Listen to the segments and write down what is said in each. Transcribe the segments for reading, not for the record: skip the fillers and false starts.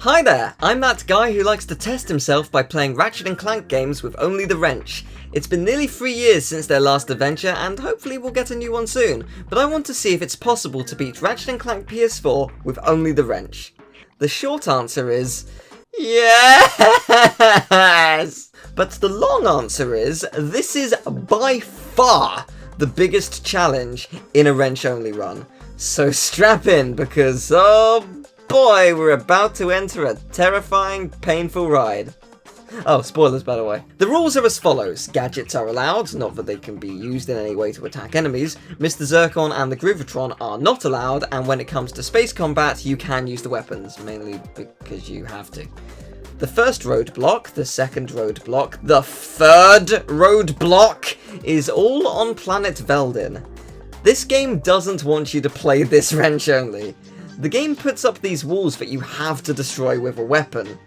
Hi there, I'm that guy who likes to test himself by playing Ratchet & Clank games with only the wrench. It's been nearly 3 years since their last adventure and hopefully we'll get a new one soon, but I want to see if it's possible to beat Ratchet & Clank PS4 with only the wrench. The short answer is yes! But the long answer is this is by far the biggest challenge in a wrench-only run. So strap in because, oh boy, we're about to enter a terrifying, painful ride. Oh, spoilers by the way. The rules are as follows. Gadgets are allowed, not that they can be used in any way to attack enemies. Mr. Zurkon and the Groovatron are not allowed, and when it comes to space combat, you can use the weapons, mainly because you have to. The first roadblock, the second roadblock, the third roadblock is all on planet Veldin. This game doesn't want you to play this wrench only. The game puts up these walls that you have to destroy with a weapon.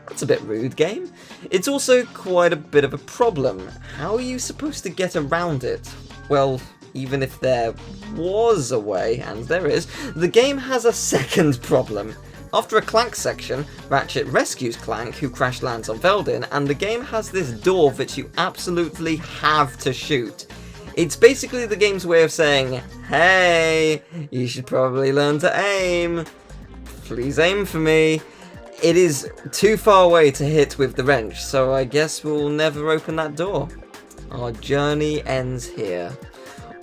That's a bit rude, game. It's also quite a bit of a problem. How are you supposed to get around it? Well, even if there was a way, and there is, the game has a second problem. After a Clank section, Ratchet rescues Clank, who crash lands on Veldin, and the game has this door that you absolutely have to shoot. It's basically the game's way of saying, hey, you should probably learn to aim. Please aim for me. It is too far away to hit with the wrench, so I guess we'll never open that door. Our journey ends here.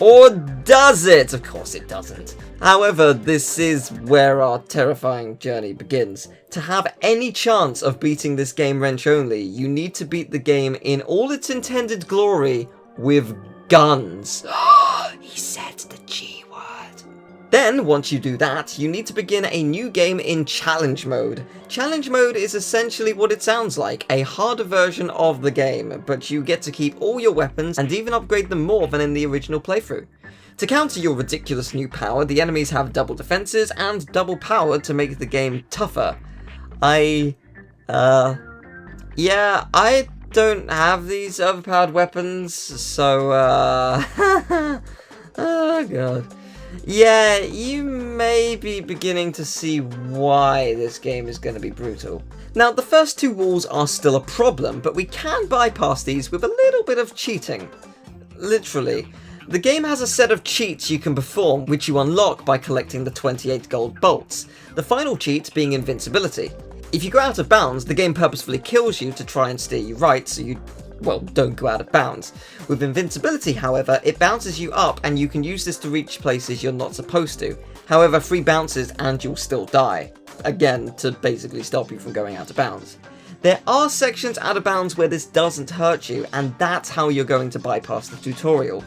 Or does it? Of course it doesn't. However, this is where our terrifying journey begins. To have any chance of beating this game wrench only, you need to beat the game in all its intended glory with guns. He said the G word. Then, once you do that, you need to begin a new game in Challenge Mode. Challenge Mode is essentially what it sounds like, a harder version of the game, but you get to keep all your weapons and even upgrade them more than in the original playthrough. To counter your ridiculous new power, the enemies have double defenses and double power to make the game tougher. I don't have these overpowered weapons, so, oh god. Yeah, you may be beginning to see why this game is going to be brutal. Now, the first two walls are still a problem, but we can bypass these with a little bit of cheating. Literally. The game has a set of cheats you can perform, which you unlock by collecting the 28 gold bolts, the final cheat being invincibility. If you go out of bounds, the game purposefully kills you to try and steer you right so you, well, don't go out of bounds. With invincibility, however, it bounces you up and you can use this to reach places you're not supposed to. However, 3 bounces and you'll still die. Again, to basically stop you from going out of bounds. There are sections out of bounds where this doesn't hurt you, and that's how you're going to bypass the tutorial.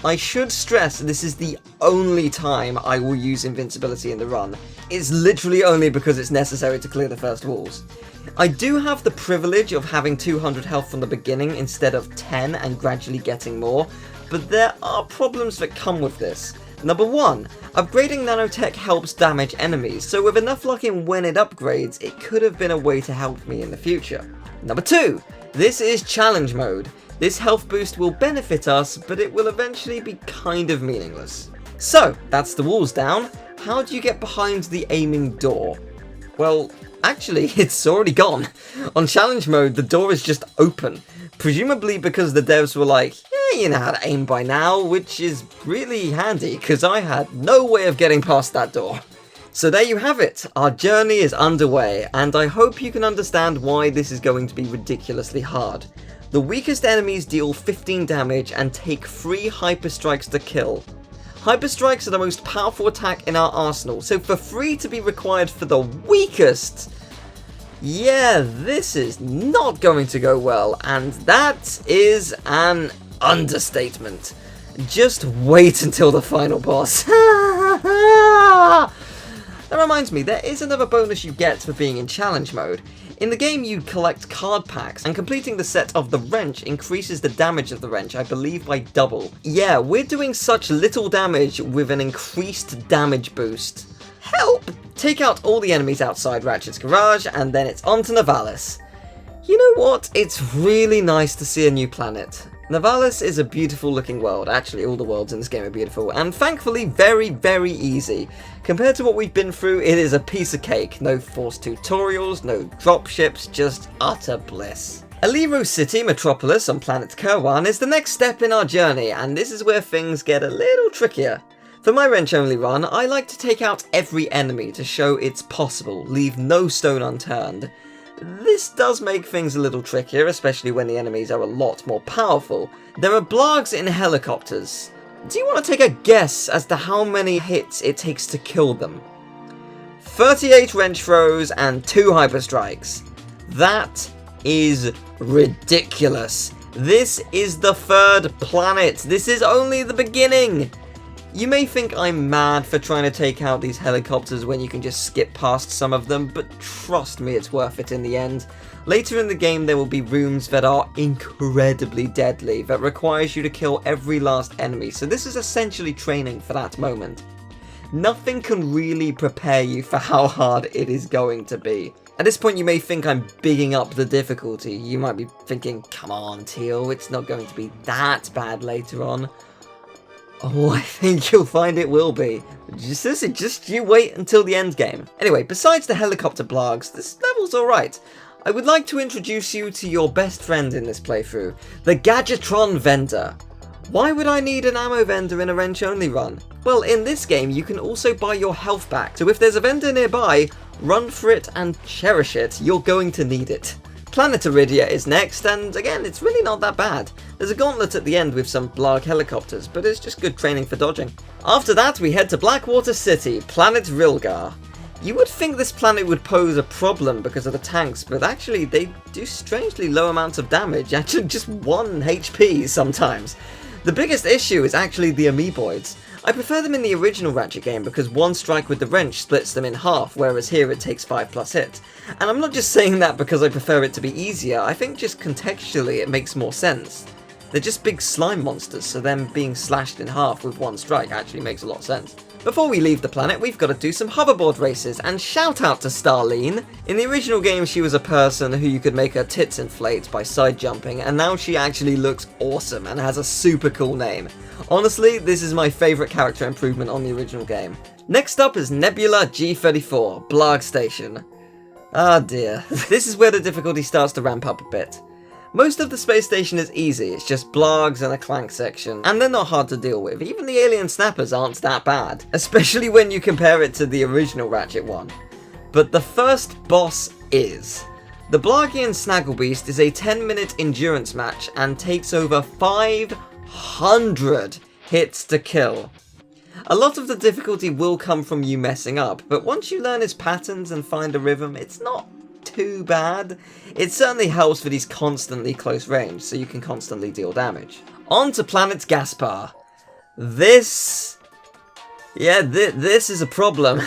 I should stress this is the only time I will use invincibility in the run. It's literally only because it's necessary to clear the first walls. I do have the privilege of having 200 health from the beginning instead of 10 and gradually getting more, but there are problems that come with this. Number 1, upgrading nanotech helps damage enemies, so with enough luck in when it upgrades, it could have been a way to help me in the future. Number 2, this is challenge mode. This health boost will benefit us, but it will eventually be kind of meaningless. So, that's the walls down. How do you get behind the aiming door? Well, actually, it's already gone. On challenge mode, the door is just open. Presumably because the devs were like, yeah, you know how to aim by now, which is really handy, because I had no way of getting past that door. So there you have it, our journey is underway, and I hope you can understand why this is going to be ridiculously hard. The weakest enemies deal 15 damage and take 3 hyper strikes to kill. Hyper strikes are the most powerful attack in our arsenal, so for 3 to be required for the weakest, yeah, this is not going to go well, and that is an understatement. Just wait until the final boss. That reminds me, there is another bonus you get for being in challenge mode. In the game you collect card packs, and completing the set of the wrench increases the damage of the wrench, I believe by double. Yeah, we're doing such little damage with an increased damage boost. Help! Take out all the enemies outside Ratchet's garage, and then it's on to Nefarious. You know what? It's really nice to see a new planet. Nefarious is a beautiful looking world. Actually, all the worlds in this game are beautiful, and thankfully very, very easy. Compared to what we've been through, it is a piece of cake. No forced tutorials, no dropships, just utter bliss. Aliro City Metropolis on planet Kwan is the next step in our journey, and this is where things get a little trickier. For my wrench only run, I like to take out every enemy to show it's possible, leave no stone unturned. This does make things a little trickier, especially when the enemies are a lot more powerful. There are Blargs in helicopters. Do you want to take a guess as to how many hits it takes to kill them? 38 wrench throws and 2 hyper strikes. That is ridiculous. This is the 3rd planet. This is only the beginning. You may think I'm mad for trying to take out these helicopters when you can just skip past some of them, but trust me, it's worth it in the end. Later in the game there will be rooms that are incredibly deadly, that requires you to kill every last enemy, so this is essentially training for that moment. Nothing can really prepare you for how hard it is going to be. At this point you may think I'm bigging up the difficulty. You might be thinking, come on Teal, it's not going to be that bad later on. Oh, I think you'll find it will be. Just you wait until the end game. Anyway, besides the helicopter Blargs, this level's alright. I would like to introduce you to your best friend in this playthrough, the Gadgetron Vendor. Why would I need an ammo vendor in a wrench only run? Well, in this game you can also buy your health back, so if there's a vendor nearby, run for it and cherish it, you're going to need it. Planet Aridia is next, and again, it's really not that bad. There's a gauntlet at the end with some Blarg helicopters, but it's just good training for dodging. After that, we head to Blackwater City, Planet Rilgar. You would think this planet would pose a problem because of the tanks, but actually they do strangely low amounts of damage, actually just 1 HP sometimes. The biggest issue is actually the amoeboids. I prefer them in the original Ratchet game because 1 strike with the wrench splits them in half, whereas here it takes 5+ hits. And I'm not just saying that because I prefer it to be easier, I think just contextually it makes more sense. They're just big slime monsters, so them being slashed in half with 1 strike actually makes a lot of sense. Before we leave the planet, we've got to do some hoverboard races, and shout out to Starline! In the original game she was a person who you could make her tits inflate by side jumping, and now she actually looks awesome and has a super cool name. Honestly, this is my favourite character improvement on the original game. Next up is Nebula G34, Blarg Station. Ah dear, this is where the difficulty starts to ramp up a bit. Most of the space station is easy, it's just Blargs and a Clank section, and they're not hard to deal with. Even the alien snappers aren't that bad, especially when you compare it to the original Ratchet one. But the first boss is. The Blargian Snagglebeast is a 10-minute endurance match and takes over 500 hits to kill. A lot of the difficulty will come from you messing up, but once you learn his patterns and find a rhythm, it's not too bad. It certainly helps that he's constantly close range, so you can constantly deal damage. On to planet Gaspar. This is a problem.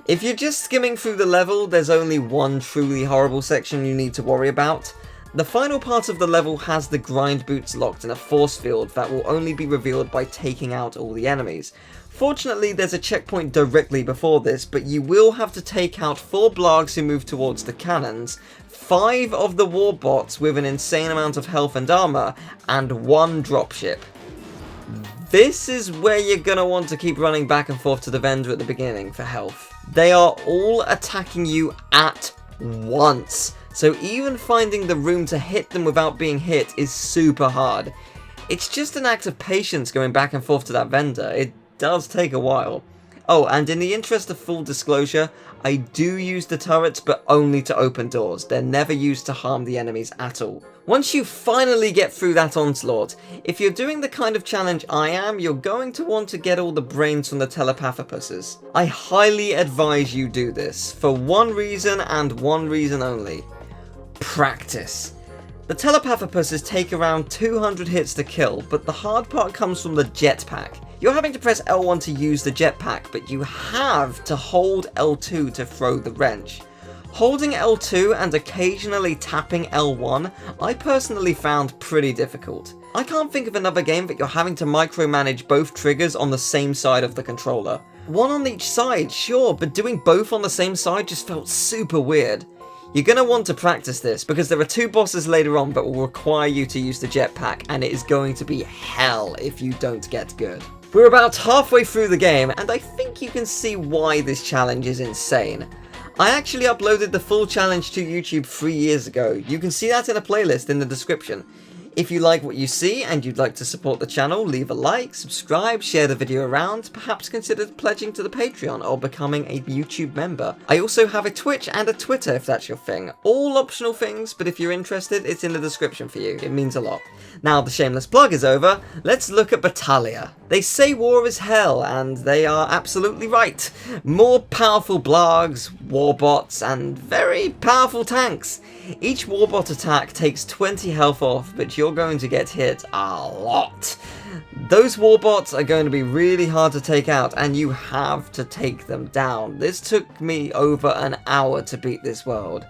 If you're just skimming through the level, there's only one truly horrible section you need to worry about. The final part of the level has the grind boots locked in a force field that will only be revealed by taking out all the enemies. Fortunately, there's a checkpoint directly before this, but you will have to take out 4 Blargs who move towards the cannons, 5 of the warbots with an insane amount of health and armor, and 1 dropship. This is where you're gonna want to keep running back and forth to the vendor at the beginning for health. They are all attacking you at once, so even finding the room to hit them without being hit is super hard. It's just an act of patience going back and forth to that vendor. It does take a while. Oh, and in the interest of full disclosure, I do use the turrets, but only to open doors. They're never used to harm the enemies at all. Once you finally get through that onslaught, if you're doing the kind of challenge I am, you're going to want to get all the brains from the telepathopuses. I highly advise you do this, for one reason and one reason only. Practice. The telepathopuses take around 200 hits to kill, but the hard part comes from the jetpack. You're having to press L1 to use the jetpack, but you have to hold L2 to throw the wrench. Holding L2 and occasionally tapping L1, I personally found pretty difficult. I can't think of another game that you're having to micromanage both triggers on the same side of the controller. One on each side, sure, but doing both on the same side just felt super weird. You're going to want to practice this, because there are 2 bosses later on that will require you to use the jetpack, and it is going to be hell if you don't get good. We're about halfway through the game, and I think you can see why this challenge is insane. I actually uploaded the full challenge to YouTube 3 years ago. You can see that in a playlist in the description. If you like what you see and you'd like to support the channel, leave a like, subscribe, share the video around, perhaps consider pledging to the Patreon or becoming a YouTube member. I also have a Twitch and a Twitter if that's your thing. All optional things, but if you're interested, it's in the description for you. It means a lot. Now the shameless plug is over, let's look at Battalia. They say war is hell, and they are absolutely right. More powerful blargs, warbots, and very powerful tanks. Each warbot attack takes 20 health off, but you're going to get hit a lot. Those warbots are going to be really hard to take out, and you have to take them down. This took me over an hour to beat this world.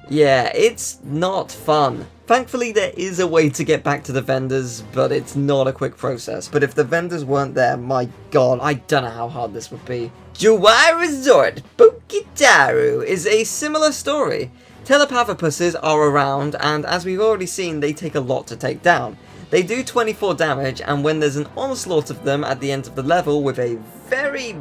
Yeah, it's not fun. Thankfully there is a way to get back to the vendors, but it's not a quick process. But if the vendors weren't there, my god, I don't know how hard this would be. Kawaii Resort Pokitaru is a similar story. Telepathopuses are around, and as we've already seen, they take a lot to take down. They do 24 damage, and when there's an onslaught of them at the end of the level with a very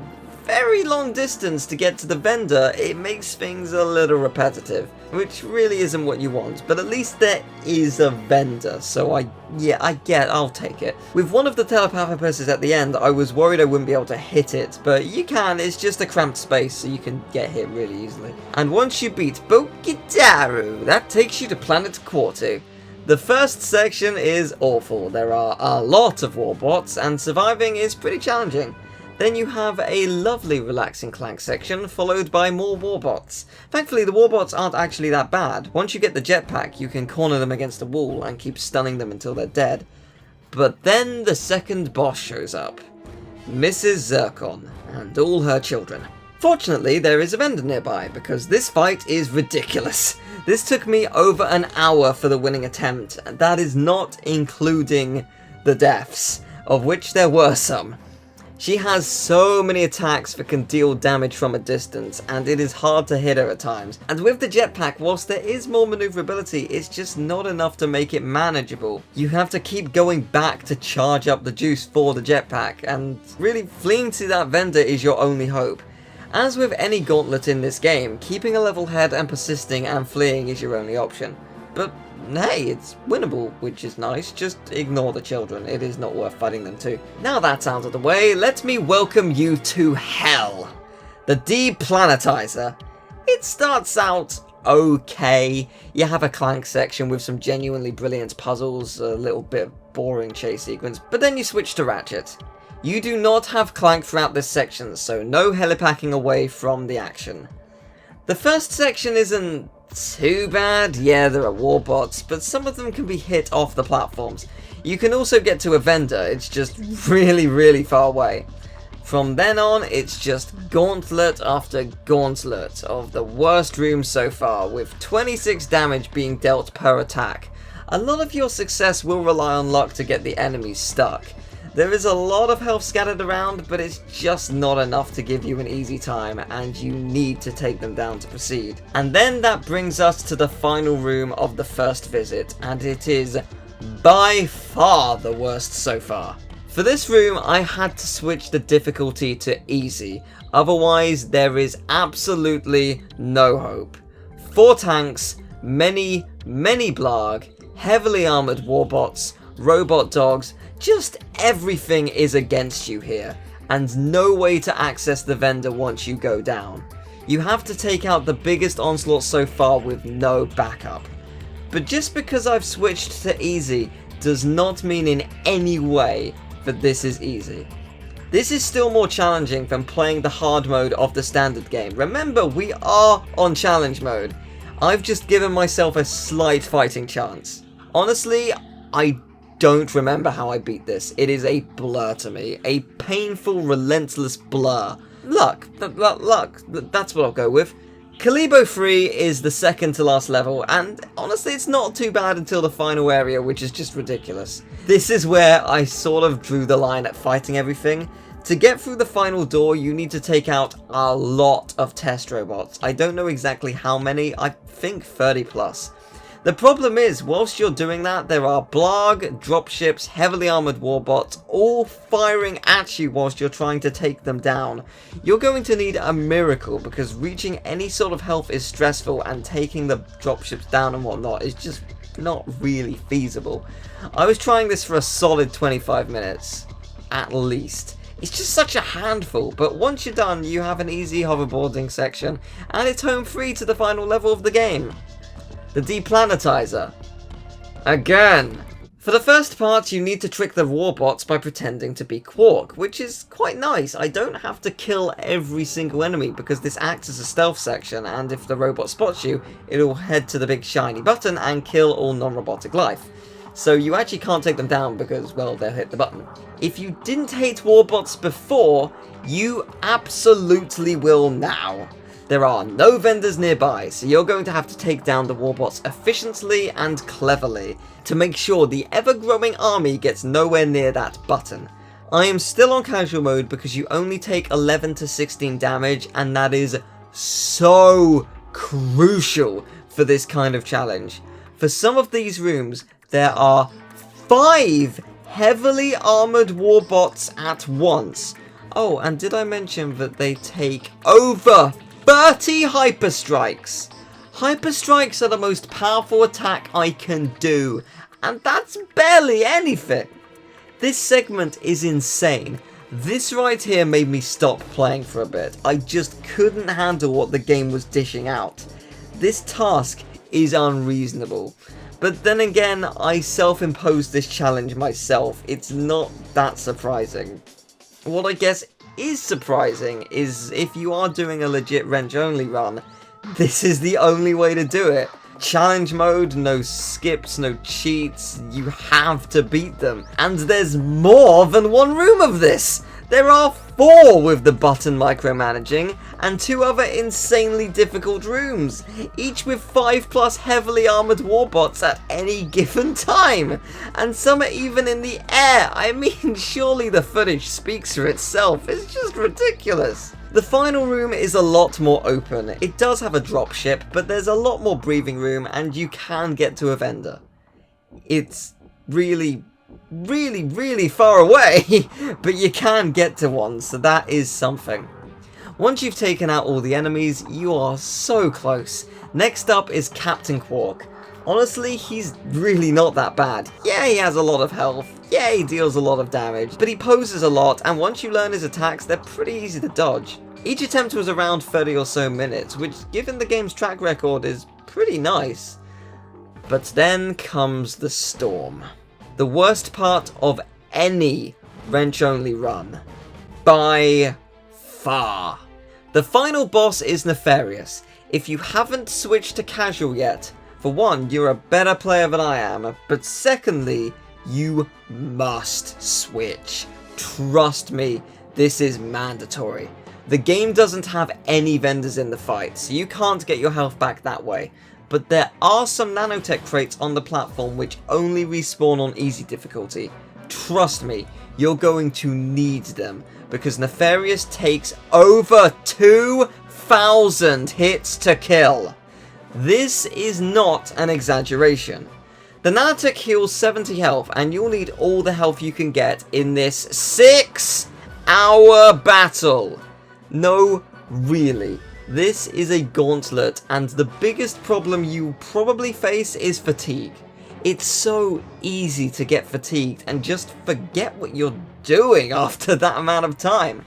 long distance to get to the vendor, it makes things a little repetitive, which really isn't what you want, but at least there is a vendor, so I'll take it. With one of the telepathopuses at the end, I was worried I wouldn't be able to hit it, but you can, it's just a cramped space, so you can get hit really easily. And once you beat Pokitaru, that takes you to planet Quark. The first section is awful. There are a lot of warbots, and surviving is pretty challenging. Then you have a lovely relaxing Clank section, followed by more warbots. Thankfully the warbots aren't actually that bad. Once you get the jetpack, you can corner them against a wall and keep stunning them until they're dead. But then the second boss shows up. Mrs. Zurkon, and all her children. Fortunately, there is a vendor nearby, because this fight is ridiculous. This took me over an hour for the winning attempt, and that is not including the deaths, of which there were some. She has so many attacks that can deal damage from a distance, and it is hard to hit her at times. And with the jetpack, whilst there is more maneuverability, it's just not enough to make it manageable. You have to keep going back to charge up the juice for the jetpack, and really fleeing to that vendor is your only hope. As with any gauntlet in this game, keeping a level head and persisting and fleeing is your only option. But hey, it's winnable, which is nice. Just ignore the children. It is not worth fighting them too. Now that's out of the way, let me welcome you to hell. The Deplanetizer. It starts out okay. You have a Clank section with some genuinely brilliant puzzles, a little bit boring chase sequence, but then you switch to Ratchet. You do not have Clank throughout this section, so no helipacking away from the action. The first section isn't too bad. Yeah, there are warbots, but some of them can be hit off the platforms. You can also get to a vendor, it's just really far away. From then on, it's just gauntlet after gauntlet of the worst rooms so far, with 26 damage being dealt per attack. A lot of your success will rely on luck to get the enemies stuck. There is a lot of health scattered around, but it's just not enough to give you an easy time, and you need to take them down to proceed. And then that brings us to the final room of the first visit, and it is by far the worst so far. For this room, I had to switch the difficulty to easy, otherwise there is absolutely no hope. 4 tanks, many blarg, heavily armoured warbots, robot dogs, just everything is against you here, and no way to access the vendor once you go down. You have to take out the biggest onslaught so far with no backup. But just because I've switched to easy does not mean in any way that this is easy. This is still more challenging than playing the hard mode of the standard game. Remember, we are on challenge mode. I've just given myself a slight fighting chance. Honestly, I don't remember how I beat this. It is a blur to me. A painful, relentless blur. Luck. That's what I'll go with. Kalebo III is the second to last level, and honestly it's not too bad until the final area, which is just ridiculous. This is where I sort of drew the line at fighting everything. To get through the final door, you need to take out a lot of test robots. I don't know exactly how many, I think 30 plus. The problem is, whilst you're doing that, there are Blarg, dropships, heavily armoured warbots, all firing at you whilst you're trying to take them down. You're going to need a miracle, because reaching any sort of health is stressful, and taking the dropships down and whatnot is just not really feasible. I was trying this for a solid 25 minutes, at least. It's just such a handful, but once you're done, you have an easy hoverboarding section, and it's home free to the final level of the game. The Deplanetizer. Again! For the first part, you need to trick the warbots by pretending to be Quark, which is quite nice. I don't have to kill every single enemy because this acts as a stealth section, and if the robot spots you, it'll head to the big shiny button and kill all non-robotic life. So you actually can't take them down because, well, they'll hit the button. If you didn't hate warbots before, you absolutely will now. There are no vendors nearby, so you're going to have to take down the warbots efficiently and cleverly to make sure the ever-growing army gets nowhere near that button. I am still on casual mode because you only take 11 to 16 damage, and that is so crucial for this kind of challenge. For some of these rooms, there are 5 heavily armoured warbots at once. Oh, and did I mention that they take over 30 hyperstrikes? Hyperstrikes are the most powerful attack I can do, and that's barely anything. This segment is insane. This right here made me stop playing for a bit. I just couldn't handle what the game was dishing out. This task is unreasonable. But then again, I self-imposed this challenge myself. It's not that surprising. What I guess is surprising is if you are doing a legit wrench-only run, this is the only way to do it. Challenge mode, no skips, no cheats, you have to beat them. And there's more than one room of this! There are 4 with the button micromanaging, and 2 other insanely difficult rooms, each with 5 plus heavily armoured warbots at any given time, and some are even in the air. I mean, surely the footage speaks for itself. It's just ridiculous. The final room is a lot more open. It does have a dropship, but there's a lot more breathing room, and you can get to a vendor. It's really far away, but you can get to one, so that is something. Once you've taken out all the enemies, you are so close. Next up is Captain Quark. Honestly, he's really not that bad. Yeah, he has a lot of health. Yeah, he deals a lot of damage, but he poses a lot, and once you learn his attacks, they're pretty easy to dodge. Each attempt was around 30 or so minutes, which, given the game's track record, is pretty nice. But then comes the storm. The worst part of any wrench-only run. By far. The final boss is Nefarious. If you haven't switched to casual yet, for one, you're a better player than I am, but secondly, you must switch. Trust me, this is mandatory. The game doesn't have any vendors in the fight, so you can't get your health back that way. But there are some nanotech crates on the platform which only respawn on easy difficulty. Trust me, you're going to need them, because Nefarious takes over 2,000 hits to kill. This is not an exaggeration. The nanotech heals 70 health, and you'll need all the health you can get in this 6-hour battle. No, really. This is a gauntlet, and the biggest problem you probably face is fatigue. It's so easy to get fatigued and just forget what you're doing after that amount of time.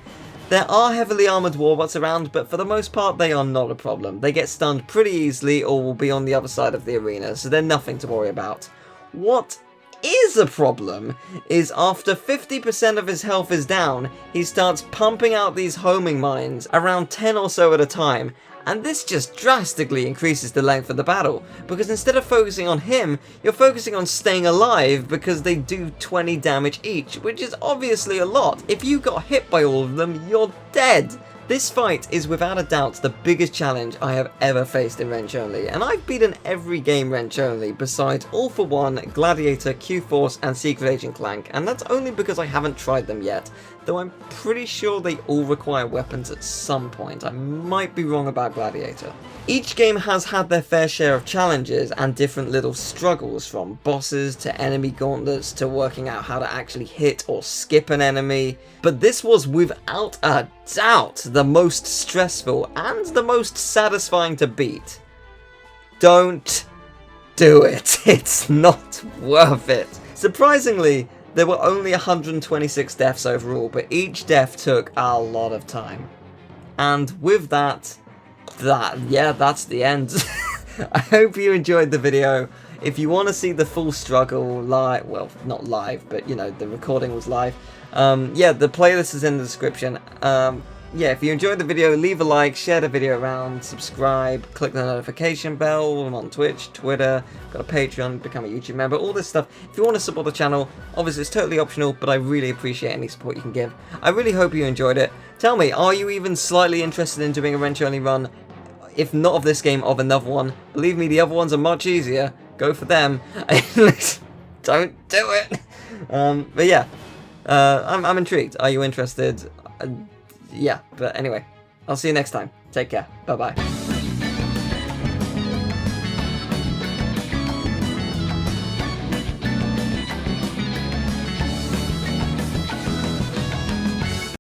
There are heavily armoured warbots around, but for the most part they are not a problem. They get stunned pretty easily or will be on the other side of the arena, so they're nothing to worry about. What is a problem is after 50% of his health is down, he starts pumping out these homing mines, around 10 or so at a time, and this just drastically increases the length of the battle, because instead of focusing on him, you're focusing on staying alive because they do 20 damage each, which is obviously a lot. If you got hit by all of them, you're dead. This fight is without a doubt the biggest challenge I have ever faced in Wrench Only, and I've beaten every game Wrench Only besides All For One, Gladiator, Q-Force and Secret Agent Clank, and that's only because I haven't tried them yet. though I'm pretty sure they all require weapons at some point. I might be wrong about Gladiator. Each game has had their fair share of challenges and different little struggles, from bosses to enemy gauntlets to working out how to actually hit or skip an enemy, but this was without a doubt the most stressful and the most satisfying to beat. Don't do it. It's not worth it. Surprisingly, there were only 126 deaths overall, but each death took a lot of time. And with that's the end. I hope you enjoyed the video. If you want to see the full struggle live, well, not live, but you know, the recording was live. Yeah, the playlist is in the description. Yeah, if you enjoyed the video, leave a like, share the video around, subscribe, click the notification bell. I'm on Twitch, Twitter, got a Patreon, become a YouTube member, all this stuff. If you want to support the channel, obviously it's totally optional, but I really appreciate any support you can give. I really hope you enjoyed it. Tell me, are you even slightly interested in doing a wrench-only run? If not of this game, of another one. Believe me, the other ones are much easier. Go for them. Don't do it. But yeah, I'm intrigued. Are you interested? Yeah, but anyway, I'll see you next time. Take care. Bye-bye.